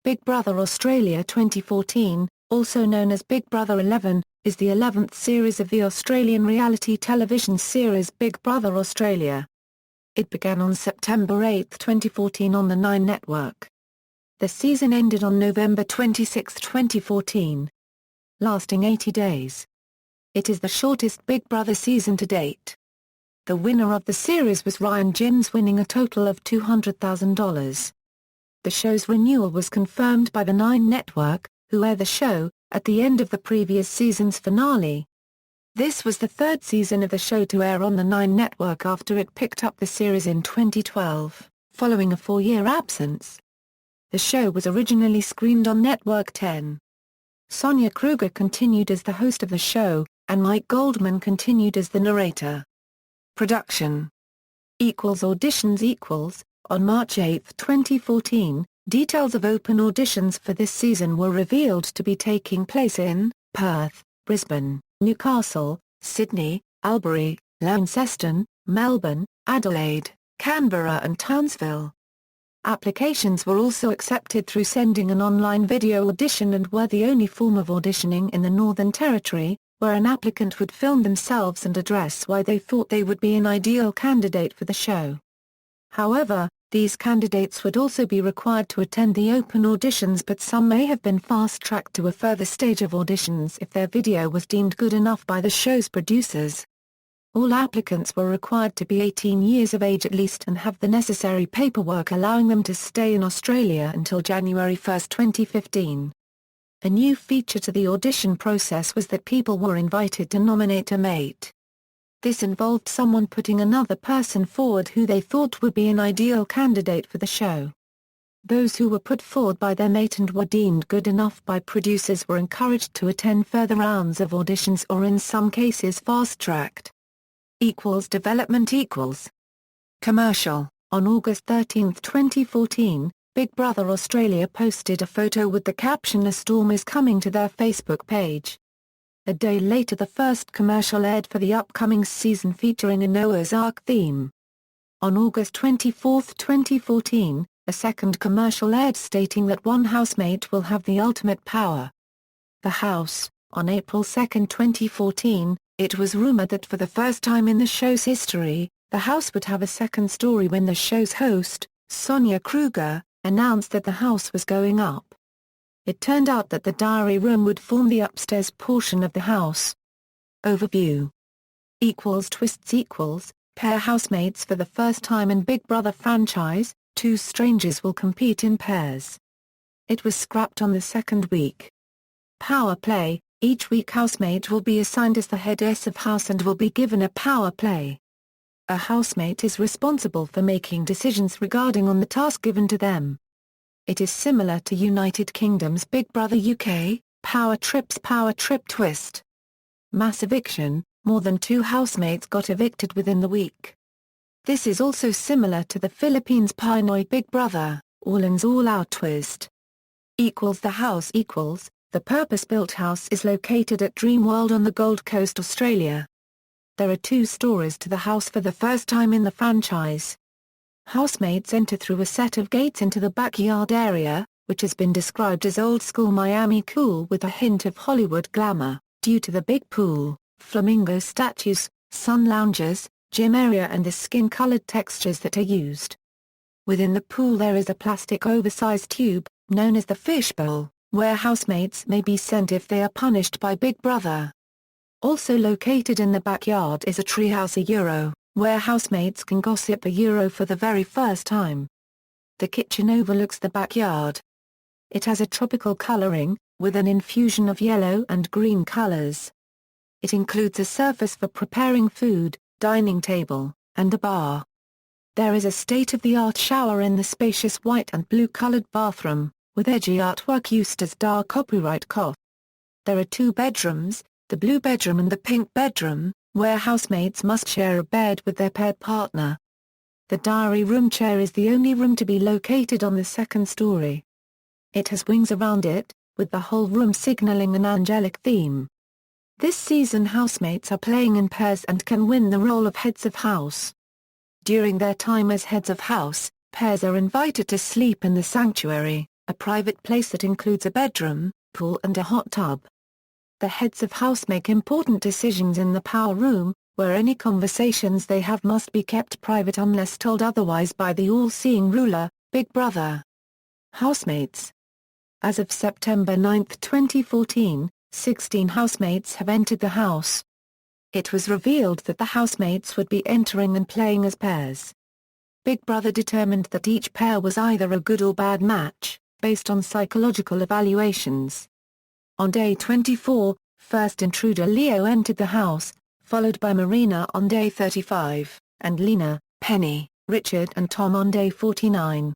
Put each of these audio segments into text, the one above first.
Big Brother Australia 2014, also known as Big Brother 11, is the 11th series of the Australian reality television series Big Brother Australia. It began on September 8, 2014 on the 9 network. The season ended on November 26, 2014, lasting 80 days. It is the shortest Big Brother season to date. The winner of the series was Ryan Gins, winning a total of $200,000. The show's renewal was confirmed by the 9 network, who aired the show, at the end of the previous season's finale. This was the third season of the show to air on the 9 network after it picked up the series in 2012, following a 4-year absence. The show was originally screened on Network 10. Sonia Kruger continued as the host of the show, and Mike Goldman continued as the narrator. Production =auditions. On March 8, 2014, details of open auditions for this season were revealed to be taking place in Perth, Brisbane, Newcastle, Sydney, Albury, Launceston, Melbourne, Adelaide, Canberra and Townsville. Applications were also accepted through sending an online video audition and were the only form of auditioning in the Northern Territory, where an applicant would film themselves and address why they thought they would be an ideal candidate for the show. However, these candidates would also be required to attend the open auditions, but some may have been fast-tracked to a further stage of auditions if their video was deemed good enough by the show's producers. All applicants were required to be 18 years of age at least and have the necessary paperwork allowing them to stay in Australia until January 1, 2015. A new feature to the audition process was that people were invited to nominate a mate. This involved someone putting another person forward who they thought would be an ideal candidate for the show. Those who were put forward by their mate and were deemed good enough by producers were encouraged to attend further rounds of auditions or in some cases fast-tracked. Development. Commercial. On August 13, 2014, Big Brother Australia posted a photo with the caption "A storm is coming" to their Facebook page. A day later the first commercial aired for the upcoming season featuring a Noah's Ark theme. On August 24, 2014, a second commercial aired stating that one housemate will have the ultimate power. The House. On April 2, 2014, it was rumored that for the first time in the show's history, the House would have a second story when the show's host, Sonia Kruger, announced that the house was going up. It turned out that the diary room would form the upstairs portion of the house. Overview. Twists. Pair housemates for the first time in Big Brother franchise, 2 strangers will compete in pairs. It was scrapped on the second week. Power play. Each week housemate will be assigned as the headess of house and will be given a power play. A housemate is responsible for making decisions regarding on the task given to them. It is similar to United Kingdom's Big Brother UK, Power Trip Twist. Mass eviction, more than 2 housemates got evicted within the week. This is also similar to the Philippines' Pinoy Big Brother, All-In's All-Out Twist. The House. The purpose-built house is located at Dreamworld on the Gold Coast, Australia. There are 2 stories to the house for the first time in the franchise. Housemates enter through a set of gates into the backyard area, which has been described as old-school Miami cool with a hint of Hollywood glamour, due to the big pool, flamingo statues, sun loungers, gym area and the skin-colored textures that are used. Within the pool there is a plastic oversized tube, known as the fishbowl, where housemates may be sent if they are punished by Big Brother. Also located in the backyard is a treehouse where housemates can gossip for the very first time. The kitchen overlooks the backyard. It has a tropical coloring, with an infusion of yellow and green colors. It includes a surface for preparing food, dining table, and a bar. There is a state-of-the-art shower in the spacious white and blue-colored bathroom, with edgy artwork used as dark copyright cloth. There are 2 bedrooms, the blue bedroom and the pink bedroom, where housemates must share a bed with their paired partner. The diary room chair is the only room to be located on the second story. It has wings around it, with the whole room signaling an angelic theme. This season housemates are playing in pairs and can win the role of heads of house. During their time as heads of house, pairs are invited to sleep in the sanctuary, a private place that includes a bedroom, pool and a hot tub. The heads of house make important decisions in the power room, where any conversations they have must be kept private unless told otherwise by the all-seeing ruler, Big Brother. Housemates. As of September 9, 2014, 16 housemates have entered the house. It was revealed that the housemates would be entering and playing as pairs. Big Brother determined that each pair was either a good or bad match, based on psychological evaluations. On day 24, first intruder Leo entered the house, followed by Marina on day 35, and Lena, Penny, Richard and Tom on day 49.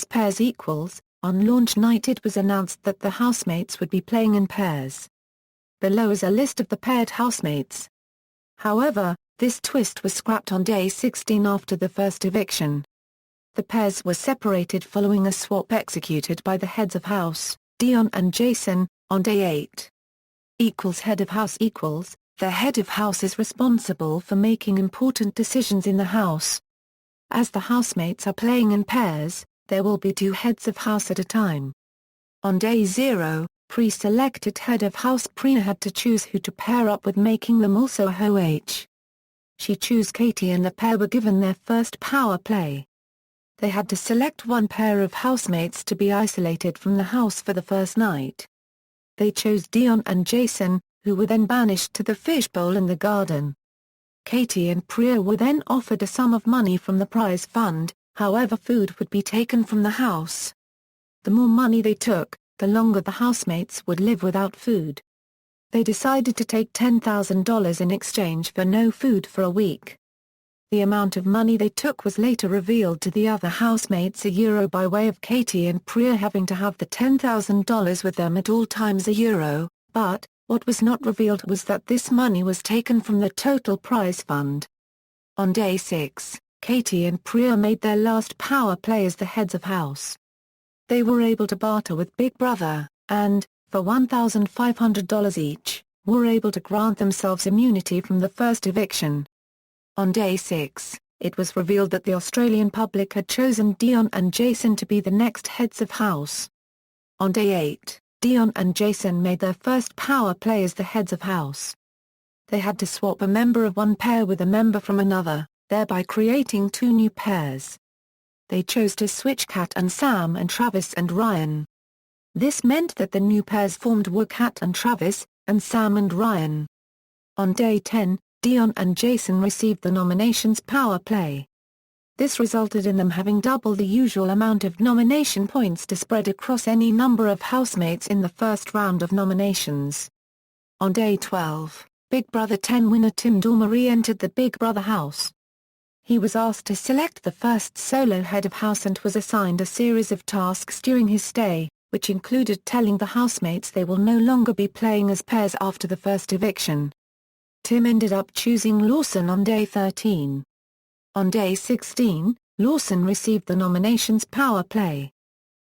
Pairs equals. On launch night it was announced that the housemates would be playing in pairs. Below is a list of the paired housemates. However, this twist was scrapped on day 16 after the first eviction. The pairs were separated following a swap executed by the heads of house, Dion and Jason, on day 8. Head of house equals. The head of house is responsible for making important decisions in the house. As the housemates are playing in pairs, there will be 2 heads of house at a time. On day 0, pre-selected head of house Priya had to choose who to pair up with, making them also a HOH. She chose Katie and the pair were given their first power play. They had to select one pair of housemates to be isolated from the house for the first night. They chose Dion and Jason, who were then banished to the fishbowl in the garden. Katie and Priya were then offered a sum of money from the prize fund, however food would be taken from the house. The more money they took, the longer the housemates would live without food. They decided to take $10,000 in exchange for no food for a week. The amount of money they took was later revealed to the other housemates by way of Katie and Priya having to have the $10,000 with them at all times but, what was not revealed was that this money was taken from the total prize fund. On day 6, Katie and Priya made their last power play as the heads of house. They were able to barter with Big Brother, and, for $1,500 each, were able to grant themselves immunity from the first eviction. On day 6, it was revealed that the Australian public had chosen Dion and Jason to be the next heads of house. On day 8, Dion and Jason made their first power play as the heads of house. They had to swap a member of one pair with a member from another, thereby creating 2 new pairs. They chose to switch Kat and Sam and Travis and Ryan. This meant that the new pairs formed were Kat and Travis, and Sam and Ryan. On day 10, Dion and Jason received the nominations power play. This resulted in them having double the usual amount of nomination points to spread across any number of housemates in the first round of nominations. On day 12, Big Brother 10 winner Tim Dormery entered the Big Brother house. He was asked to select the first solo head of house and was assigned a series of tasks during his stay, which included telling the housemates they will no longer be playing as pairs after the first eviction. Tim ended up choosing Lawson on day 13. On day 16, Lawson received the nominations power play.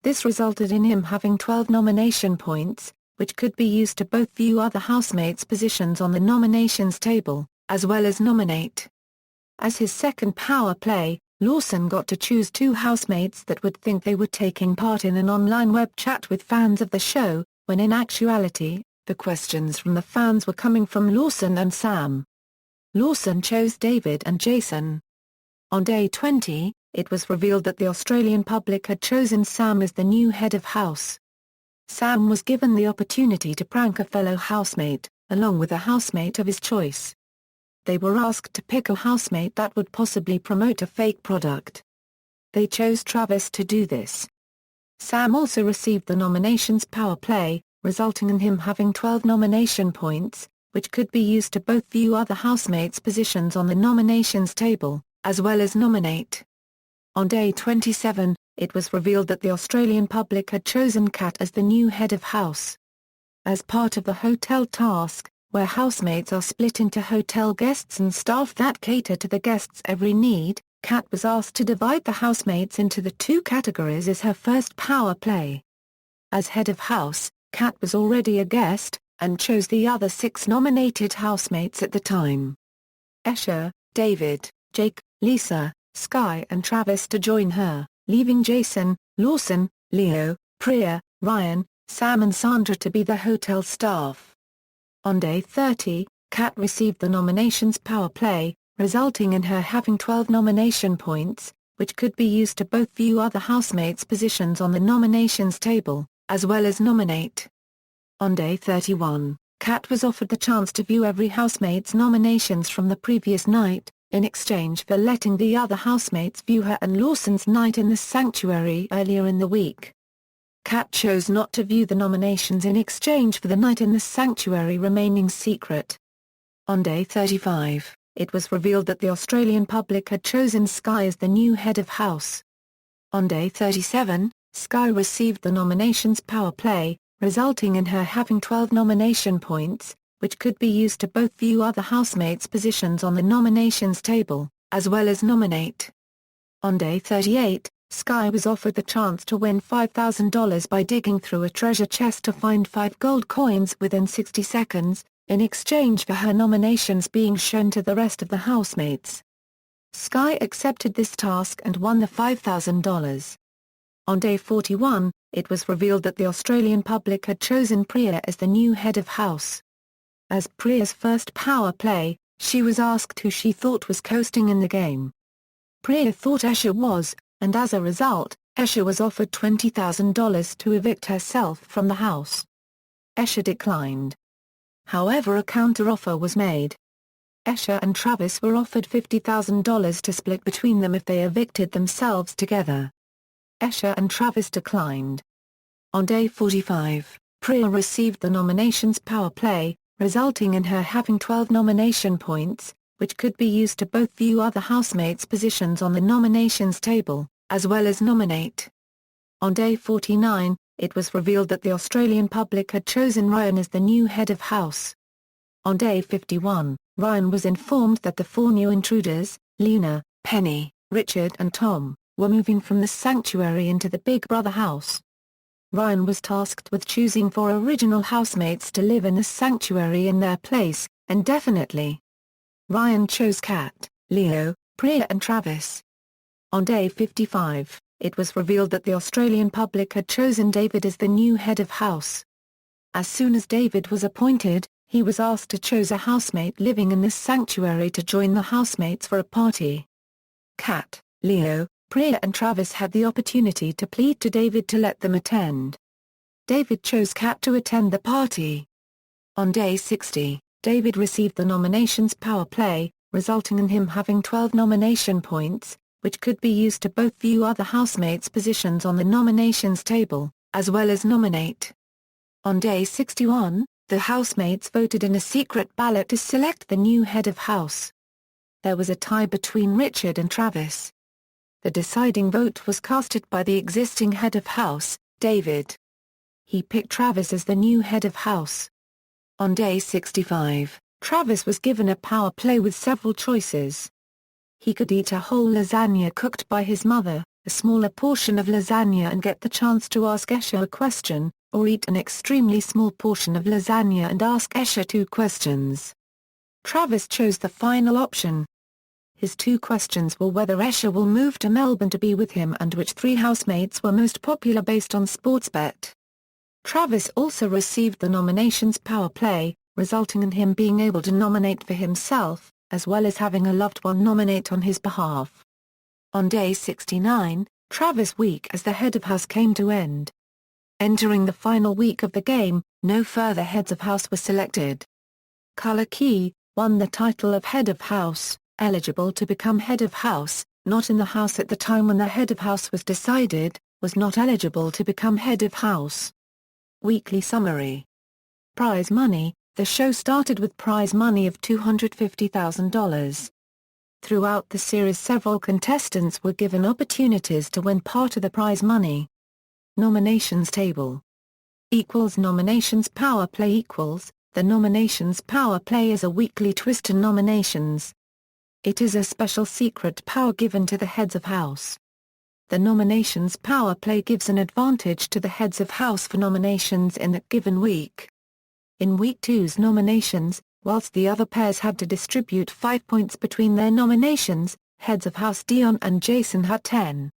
This resulted in him having 12 nomination points, which could be used to both view other housemates' positions on the nominations table, as well as nominate. As his second power play, Lawson got to choose 2 housemates that would think they were taking part in an online web chat with fans of the show, when in actuality, the questions from the fans were coming from Lawson and Sam. Lawson chose David and Jason. On day 20, it was revealed that the Australian public had chosen Sam as the new head of house. Sam was given the opportunity to prank a fellow housemate, along with a housemate of his choice. They were asked to pick a housemate that would possibly promote a fake product. They chose Travis to do this. Sam also received the nominations power play, resulting in him having 12 nomination points, which could be used to both view other housemates' positions on the nominations table, as well as nominate. On day 27, it was revealed that the Australian public had chosen Kat as the new head of house. As part of the hotel task, where housemates are split into hotel guests and staff that cater to the guests' every need, Kat was asked to divide the housemates into the 2 categories as her first power play. As head of house, Kat was already a guest, and chose the other 6 nominated housemates at the time. Escher, David, Jake, Lisa, Sky and Travis to join her, leaving Jason, Lawson, Leo, Priya, Ryan, Sam and Sandra to be the hotel staff. On day 30, Kat received the nominations power play, resulting in her having 12 nomination points, which could be used to both view other housemates' positions on the nominations table, as well as nominate. On day 31, Kat was offered the chance to view every housemate's nominations from the previous night, in exchange for letting the other housemates view her and Lawson's night in the sanctuary earlier in the week. Kat chose not to view the nominations in exchange for the night in the sanctuary remaining secret. On day 35, it was revealed that the Australian public had chosen Sky as the new head of house. On day 37, Sky received the nominations power play, resulting in her having 12 nomination points, which could be used to both view other housemates' positions on the nominations table, as well as nominate. On day 38, Sky was offered the chance to win $5,000 by digging through a treasure chest to find 5 gold coins within 60 seconds, in exchange for her nominations being shown to the rest of the housemates. Sky accepted this task and won the $5,000. On day 41, it was revealed that the Australian public had chosen Priya as the new head of house. As Priya's first power play, she was asked who she thought was coasting in the game. Priya thought Esha was, and as a result, Esha was offered $20,000 to evict herself from the house. Esha declined. However, a counter-offer was made. Esha and Travis were offered $50,000 to split between them if they evicted themselves together. Esha and Travis declined. On day 45, Priya received the nominations power play, resulting in her having 12 nomination points, which could be used to both view other housemates' positions on the nominations table, as well as nominate. On day 49, it was revealed that the Australian public had chosen Ryan as the new head of house. On day 51, Ryan was informed that the 4 new intruders, Lena, Penny, Richard and Tom, were moving from the sanctuary into the Big Brother house. Ryan was tasked with choosing 4 original housemates to live in the sanctuary in their place, indefinitely. Ryan chose Kat, Leo, Priya and Travis. On day 55, it was revealed that the Australian public had chosen David as the new head of house. As soon as David was appointed, he was asked to choose a housemate living in the sanctuary to join the housemates for a party. Kat, Leo, Priya and Travis had the opportunity to plead to David to let them attend. David chose Kat to attend the party. On day 60, David received the nominations power play, resulting in him having 12 nomination points, which could be used to both view other housemates' positions on the nominations table, as well as nominate. On day 61, the housemates voted in a secret ballot to select the new head of house. There was a tie between Richard and Travis. The deciding vote was casted by the existing head of house, David. He picked Travis as the new head of house. On day 65, Travis was given a power play with several choices. He could eat a whole lasagna cooked by his mother, a smaller portion of lasagna and get the chance to ask Esha a question, or eat an extremely small portion of lasagna and ask Esha 2 questions. Travis chose the final option. His 2 questions were whether Esha will move to Melbourne to be with him and which 3 housemates were most popular based on Sportsbet. Travis also received the nominations power play, resulting in him being able to nominate for himself, as well as having a loved one nominate on his behalf. On day 69, Travis' week as the head of house came to end. Entering the final week of the game, no further heads of house were selected. Colour Key won the title of head of house, eligible to become head of house, not in the house at the time when the head of house was decided, was not eligible to become head of house. Weekly summary. Prize money. The show started with prize money of $250,000. Throughout the series, several contestants were given opportunities to win part of the prize money. Nominations table. Nominations power play. The nominations power play is a weekly twist to nominations. It is a special secret power given to the heads of house. The nominations power play gives an advantage to the heads of house for nominations in that given week. In Week 2's nominations, whilst the other pairs had to distribute 5 points between their nominations, heads of house Dion and Jason had 10.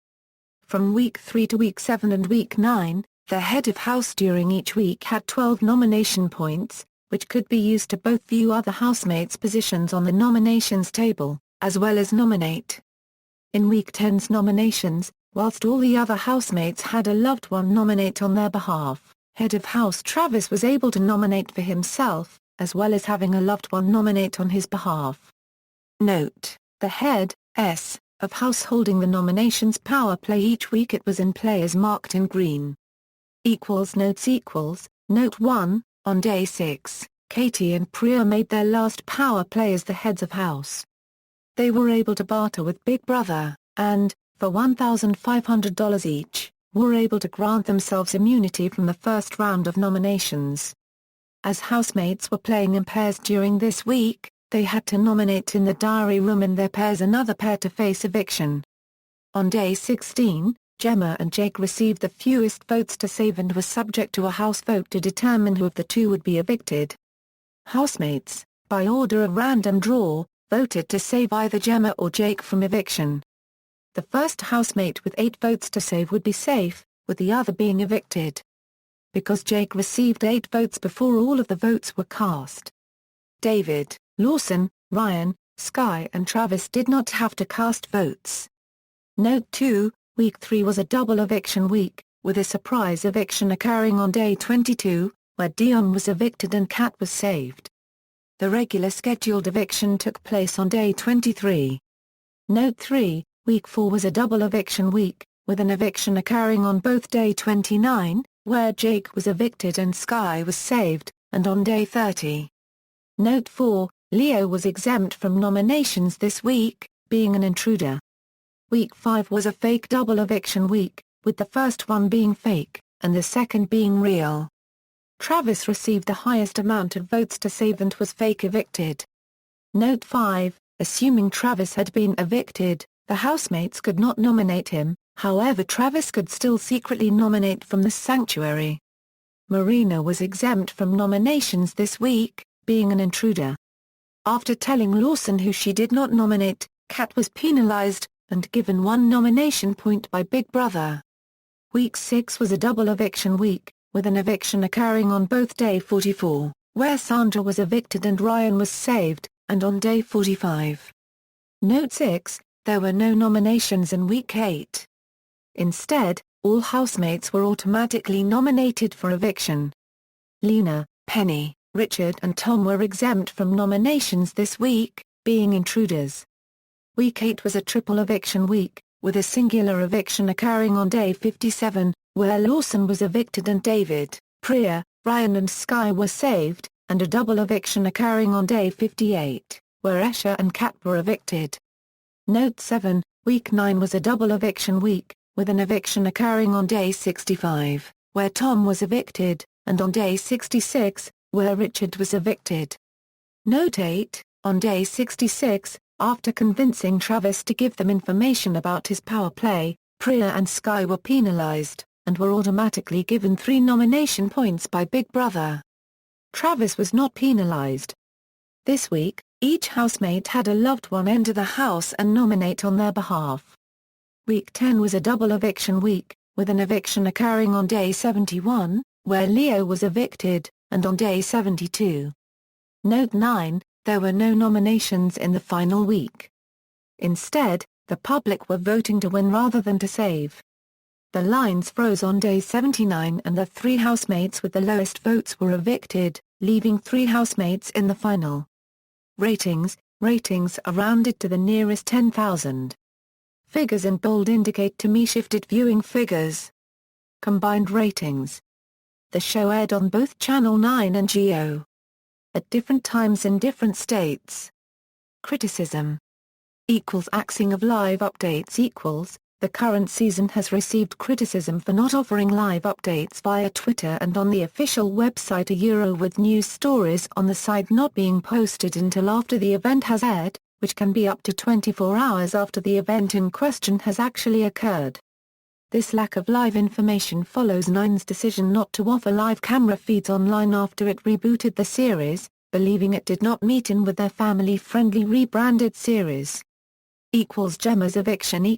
From week 3 to week 7 and week 9, the head of house during each week had 12 nomination points, which could be used to both view other housemates' positions on the nominations table, as well as nominate. In week 10's nominations, whilst all the other housemates had a loved one nominate on their behalf, head of house Travis was able to nominate for himself, as well as having a loved one nominate on his behalf. Note: the head, S, of house holding the nominations power play each week it was in play is marked in green. Notes Note 1, on day 6, Katie and Priya made their last power play as the heads of house. They were able to barter with Big Brother, and, for $1,500 each, were able to grant themselves immunity from the first round of nominations. As housemates were playing in pairs during this week, they had to nominate in the diary room in their pairs another pair to face eviction. On day 16, Gemma and Jake received the fewest votes to save and were subject to a house vote to determine who of the two would be evicted. Housemates, by order of random draw, voted to save either Gemma or Jake from eviction. The first housemate with 8 votes to save would be safe, with the other being evicted. Because Jake received 8 votes before all of the votes were cast, David, Lawson, Ryan, Sky and Travis did not have to cast votes. Note 2, Week 3 was a double eviction week, with a surprise eviction occurring on day 22, where Dion was evicted and Kat was saved. The regular scheduled eviction took place on day 23. Note 3, Week 4 was a double eviction week, with an eviction occurring on both day 29, where Jake was evicted and Sky was saved, and on day 30. Note 4, Leo was exempt from nominations this week, being an intruder. Week 5 was a fake double eviction week, with the first one being fake, and the second being real. Travis received the highest amount of votes to save and was fake evicted. Note 5, assuming Travis had been evicted, the housemates could not nominate him, however Travis could still secretly nominate from the sanctuary. Marina was exempt from nominations this week, being an intruder. After telling Lawson who she did not nominate, Kat was penalized, and given 1 nomination point by Big Brother. Week 6 was a double eviction week, with an eviction occurring on both day 44, where Sandra was evicted and Ryan was saved, and on day 45. Note 6, there were no nominations in week 8. Instead, all housemates were automatically nominated for eviction. Lena, Penny, Richard and Tom were exempt from nominations this week, being intruders. Week 8 was a triple eviction week, with a singular eviction occurring on day 57, where Lawson was evicted and David, Priya, Ryan and Sky were saved, and a double eviction occurring on day 58, where Esha and Kat were evicted. Note 7, Week 9 was a double eviction week, with an eviction occurring on day 65, where Tom was evicted, and on day 66, where Richard was evicted. Note 8, on day 66, after convincing Travis to give them information about his power play, Priya and Sky were penalized, and were automatically given 3 nomination points by Big Brother. Travis was not penalized. This week, each housemate had a loved one enter the house and nominate on their behalf. Week 10 was a double eviction week, with an eviction occurring on day 71, where Leo was evicted, and on day 72. Note 9, there were no nominations in the final week. Instead, the public were voting to win rather than to save. The lines froze on day 79 and the 3 housemates with the lowest votes were evicted, leaving 3 housemates in the final. Ratings are rounded to the nearest 10,000. Figures in bold indicate to me shifted viewing figures. Combined ratings. The show aired on both Channel 9 and Geo. At different times in different states. Criticism. Axing of live updates the current season has received criticism for not offering live updates via Twitter and on the official website with news stories on the site not being posted until after the event has aired, which can be up to 24 hours after the event in question has actually occurred. This lack of live information follows Nine's decision not to offer live camera feeds online after it rebooted the series, believing it did not meet in with their family-friendly rebranded series. Gemma's eviction.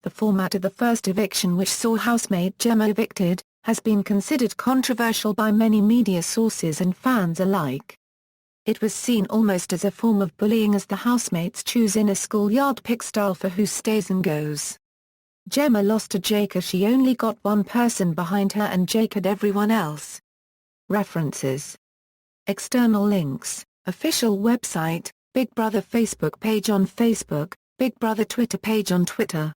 The format of the first eviction, which saw housemate Gemma evicted, has been considered controversial by many media sources and fans alike. It was seen almost as a form of bullying, as the housemates choose in a schoolyard pick style for who stays and goes. Gemma lost to Jake as she only got one person behind her and Jake had everyone else. References. External links: official website, Big Brother Facebook page on Facebook, Big Brother Twitter page on Twitter.